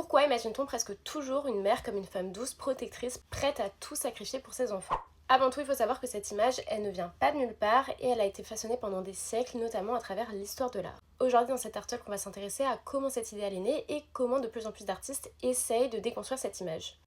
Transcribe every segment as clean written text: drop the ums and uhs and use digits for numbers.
Pourquoi imagine-t-on presque toujours une mère comme une femme douce, protectrice, prête à tout sacrifier pour ses enfants? Avant tout, il faut savoir que cette image, elle ne vient pas de nulle part et elle a été façonnée pendant des siècles, notamment à travers l'histoire de l'art. Aujourd'hui, dans cet article, on va s'intéresser à comment cette idéal est née et comment de plus en plus d'artistes essayent de déconstruire cette image.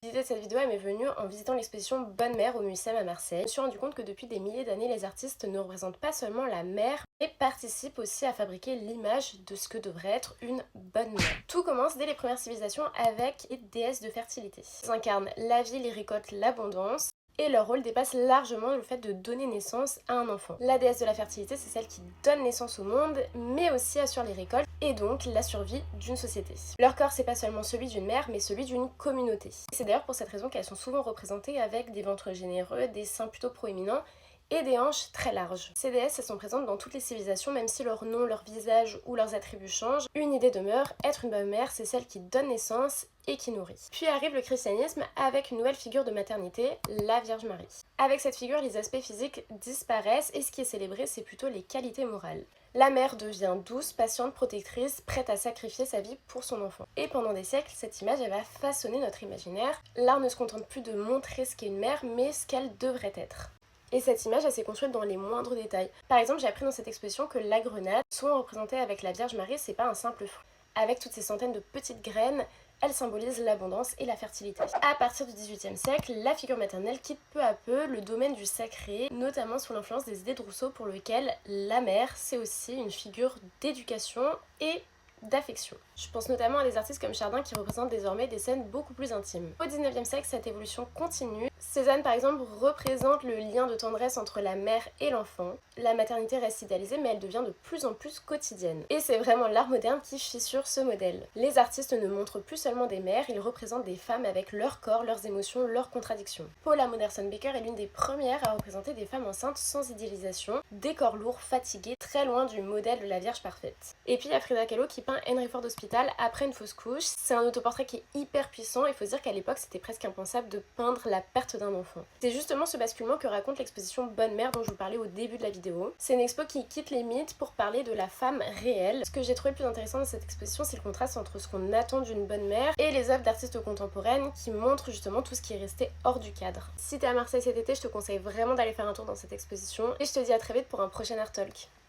L'idée de cette vidéo elle m'est venue en visitant l'exposition Bonne Mère au Mucem à Marseille. Je me suis rendu compte que depuis des milliers d'années, les artistes ne représentent pas seulement la mère, mais participent aussi à fabriquer l'image de ce que devrait être une bonne mère. Tout commence dès les premières civilisations avec les déesses de fertilité. Elles incarnent la vie, les récoltes, l'abondance. Et leur rôle dépasse largement le fait de donner naissance à un enfant. La déesse de la fertilité, c'est celle qui donne naissance au monde, mais aussi assure les récoltes et donc la survie d'une société. Leur corps, c'est pas seulement celui d'une mère, mais celui d'une communauté. C'est d'ailleurs pour cette raison qu'elles sont souvent représentées avec des ventres généreux, des seins plutôt proéminents, et des hanches très larges. Ces déesses, elles sont présentes dans toutes les civilisations, même si leur nom, leur visage ou leurs attributs changent. Une idée demeure, être une bonne mère, c'est celle qui donne naissance et qui nourrit. Puis arrive le christianisme avec une nouvelle figure de maternité, la Vierge Marie. Avec cette figure, les aspects physiques disparaissent et ce qui est célébré, c'est plutôt les qualités morales. La mère devient douce, patiente, protectrice, prête à sacrifier sa vie pour son enfant. Et pendant des siècles, cette image, elle va façonner notre imaginaire. L'art ne se contente plus de montrer ce qu'est une mère, mais ce qu'elle devrait être. Et cette image, elle s'est construite dans les moindres détails. Par exemple, j'ai appris dans cette exposition que la grenade, souvent représentée avec la Vierge Marie, c'est pas un simple fruit. Avec toutes ces centaines de petites graines, elle symbolise l'abondance et la fertilité. À partir du XVIIIe siècle, la figure maternelle quitte peu à peu le domaine du sacré, notamment sous l'influence des idées de Rousseau pour lequel la mère, c'est aussi une figure d'éducation et d'affection. Je pense notamment à des artistes comme Chardin qui représentent désormais des scènes beaucoup plus intimes. Au XIXe siècle, cette évolution continue. Cézanne, par exemple, représente le lien de tendresse entre la mère et l'enfant. La maternité reste idéalisée, mais elle devient de plus en plus quotidienne. Et c'est vraiment l'art moderne qui fissure ce modèle. Les artistes ne montrent plus seulement des mères, ils représentent des femmes avec leur corps, leurs émotions, leurs contradictions. Paula Modersohn-Becker est l'une des premières à représenter des femmes enceintes sans idéalisation, des corps lourds, fatigués, très loin du modèle de la Vierge parfaite. Et puis il y a Frida Kahlo qui peint Henry Ford Hospital après une fausse couche. C'est un autoportrait qui est hyper puissant, il faut se dire qu'à l'époque c'était presque impensable de peindre la perte d'un enfant. C'est justement ce basculement que raconte l'exposition Bonne Mère dont je vous parlais au début de la vidéo. C'est une expo qui quitte les mythes pour parler de la femme réelle. Ce que j'ai trouvé le plus intéressant dans cette exposition, c'est le contraste entre ce qu'on attend d'une bonne mère et les œuvres d'artistes contemporaines qui montrent justement tout ce qui est resté hors du cadre. Si t'es à Marseille cet été, je te conseille vraiment d'aller faire un tour dans cette exposition et je te dis à très vite pour un prochain Art Talk.